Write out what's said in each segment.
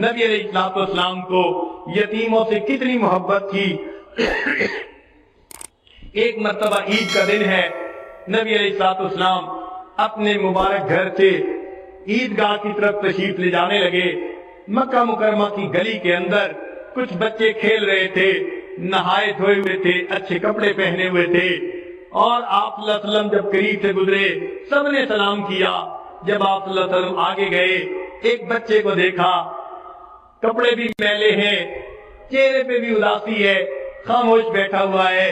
نبی علیہ السلام کو یتیموں سے کتنی محبت تھی۔ ایک مرتبہ عید کا دن ہے، نبی علیہ السلام اپنے مبارک گھر سے عیدگاہ کی طرف تشریف لے جانے لگے۔ مکہ مکرمہ کی گلی کے اندر کچھ بچے کھیل رہے تھے، نہائے دھوئے ہوئے تھے، اچھے کپڑے پہنے ہوئے تھے، اور آپ صلی اللہ علیہ وسلم جب قریب سے گزرے سب نے سلام کیا۔ جب آپ صلی اللہ علیہ وسلم آگے گئے، ایک بچے کو دیکھا، کپڑے بھی میلے ہیں، چہرے پہ بھی اداسی ہے، خاموش بیٹھا ہوا ہے۔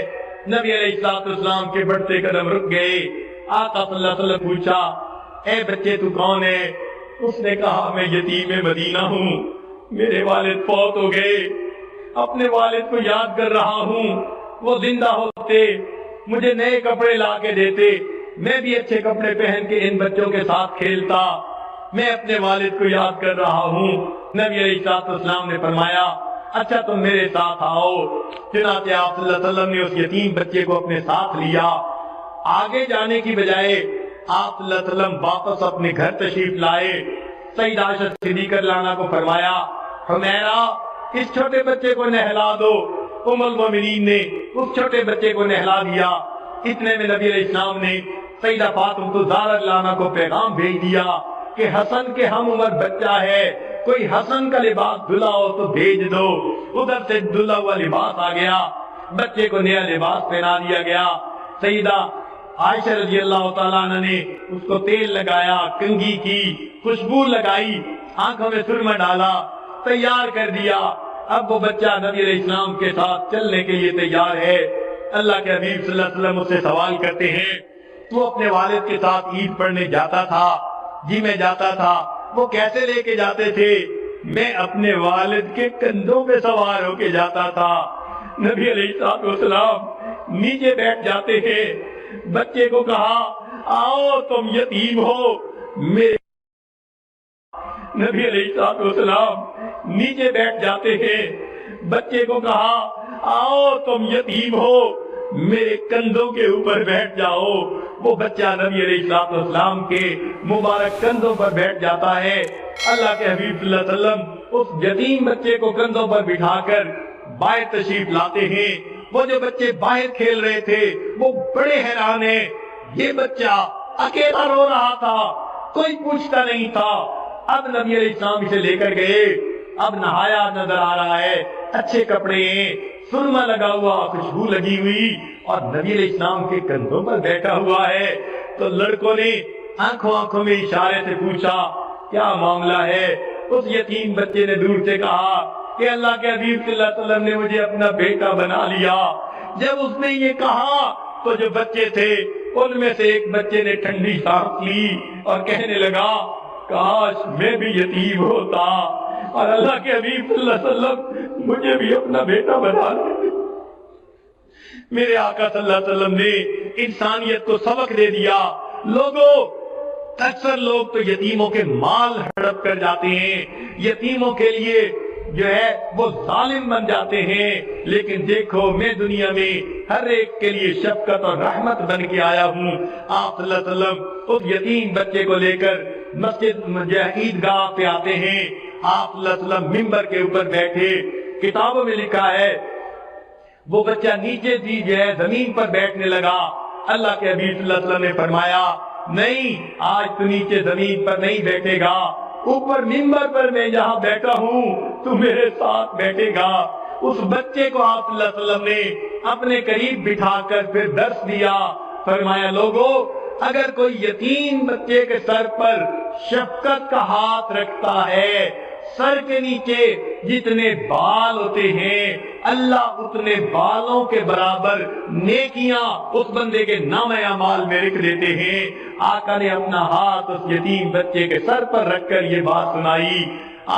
نبی علیہ السلام کے بڑھتے قدم رک گئے۔ آقا صلی اللہ علیہ وسلم پوچھا، اے بچے تو کون ہے؟ اس نے کہا، میں یتیم مدینہ ہوں، میرے والد فوت ہو گئے، اپنے والد کو یاد کر رہا ہوں، وہ زندہ ہوتے مجھے نئے کپڑے لا کے دیتے، میں بھی اچھے کپڑے پہن کے ان بچوں کے ساتھ کھیلتا، میں اپنے والد کو یاد کر رہا ہوں۔ نبی علیہ السلام نے فرمایا، اچھا تم میرے ساتھ آؤ۔ چنانچہ آپ صلی اللہ علیہ وسلم نے اس یتیم بچے کو اپنے ساتھ لیا۔ آگے جانے کی بجائے آپ صلی اللہ علیہ وسلم واپس اپنے گھر تشریف لائے۔ سیدہ عائشہ صدیقہ رضی اللہ عنہا کو فرمایا، حمیرہ اس چھوٹے بچے کو نہلا دو۔ ام المومنین نے اس چھوٹے بچے کو نہلا دیا۔ اتنے میں نبی علیہ السلام نے سیدہ فاطمہ الزہرا رضی اللہ عنہا کو پیغام بھیج دیا کہ حسن کے ہم عمر بچہ ہے، کوئی حسن کا لباس دھلا ہو تو بھیج دو۔ ادھر سے دھلا ہوا لباس آ گیا، بچے کو نیا لباس پہنا دیا گیا۔ سیدہ عائشہ رضی اللہ تعالیٰ عنہ نے اس کو تیل لگایا، کنگھی کی، خوشبو لگائی، آنکھوں میں سرما ڈالا، تیار کر دیا۔ اب وہ بچہ نبی علیہ السلام کے ساتھ چلنے کے لیے تیار ہے۔ اللہ کے حبیب صلی اللہ علیہ وسلم اس سے سوال کرتے ہیں، تو اپنے والد کے ساتھ عید پڑھنے جاتا تھا؟ جی میں جاتا تھا۔ وہ کیسے لے کے جاتے تھے؟ میں اپنے والد کے کندھوں پہ سوار ہو کے جاتا تھا۔ نبی علیہ السلام نیچے بیٹھ جاتے ہیں۔ بچے کو کہا، آؤ تم یتیم ہو، میرے نبی علیہ السلام نیچے بیٹھ جاتے ہیں۔ بچے کو کہا، آؤ تم یتیم ہو، میرے کندھوں کے اوپر بیٹھ جاؤ۔ وہ بچہ نبی علیہ السلام کے مبارک کندھوں پر بیٹھ جاتا ہے۔ اللہ کے حبیب صلی اللہ علیہ وسلم اس یتیم بچے کو کندھوں پر بٹھا کر باہر تشریف لاتے ہیں۔ وہ جو بچے باہر کھیل رہے تھے وہ بڑے حیران ہیں، یہ بچہ اکیلا رو رہا تھا، کوئی پوچھتا نہیں تھا۔ اب نبی علیہ السلام اسے لے کر گئے، اب نہایا نظر آ رہا ہے، اچھے کپڑے ہیں، سرما لگا ہوا، خوشبو لگی ہوئی، اور نبی علیہ السلام کے کندھوں پر بیٹھا ہوا ہے۔ تو لڑکوں نے آنکھوں میں اشارے سے پوچھا، کیا معاملہ ہے؟ اس یتیم بچے نے دور سے کہا کہ اللہ کے حبیب صلی اللہ علیہ وسلم نے مجھے اپنا بیٹا بنا لیا۔ جب اس نے یہ کہا تو جو بچے تھے ان میں سے ایک بچے نے ٹھنڈی سانس لی اور کہنے لگا، کاش میں بھی یتیم ہوتا اور اللہ کے حبیب صلی اللہ علیہ وسلم مجھے بھی اپنا بیٹا بنا لے۔ میرے آقا صلی اللہ علیہ وسلم نے انسانیت کو سبق دے دیا۔ لوگوں، اکثر لوگ تو یتیموں کے مال ہڑپ کر جاتے ہیں، یتیموں کے لیے جو ہے وہ ظالم بن جاتے ہیں، لیکن دیکھو میں دنیا میں ہر ایک کے لیے شفقت اور رحمت بن کے آیا ہوں۔ آپ صلی اللہ علیہ وسلم اس یتیم بچے کو لے کر مسجد عیدگاہ پہ آتے ہیں۔ آپ صلی اللہ علیہ وسلم ممبر کے اوپر بیٹھے، کتابوں میں لکھا ہے وہ بچہ نیچے جو ہے زمین پر بیٹھنے لگا۔ اللہ کے حبیب صلی اللہ علیہ وسلم نے فرمایا، نہیں آج تو نیچے زمین پر نہیں بیٹھے گا، اوپر ممبر پر میں جہاں بیٹھا ہوں تو میرے ساتھ بیٹھے گا۔ اس بچے کو آپ صلی اللہ علیہ وسلم نے اپنے قریب بٹھا کر پھر درس دیا۔ فرمایا، لوگوں اگر کوئی یتیم بچے کے سر پر شفقت کا ہاتھ رکھتا ہے، سر کے نیچے جتنے بال ہوتے ہیں اللہ اتنے بالوں کے برابر نیکیاں اس بندے کے نام اعمال میں لکھ دیتے ہیں۔ آقا نے اپنا ہاتھ اس یتیم بچے کے سر پر رکھ کر یہ بات سنائی۔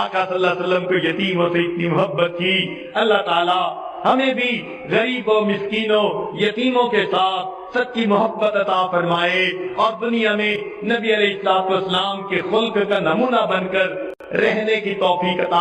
آقا صلی اللہ علیہ وسلم کو یتیموں سے اتنی محبت تھی۔ اللہ تعالیٰ ہمیں بھی غریبوں، مسکینوں، یتیموں کے ساتھ سچی محبت عطا فرمائے اور دنیا میں نبی علیہ السلام کے خلق کا نمونہ بن کر رہنے کی توفیق عطا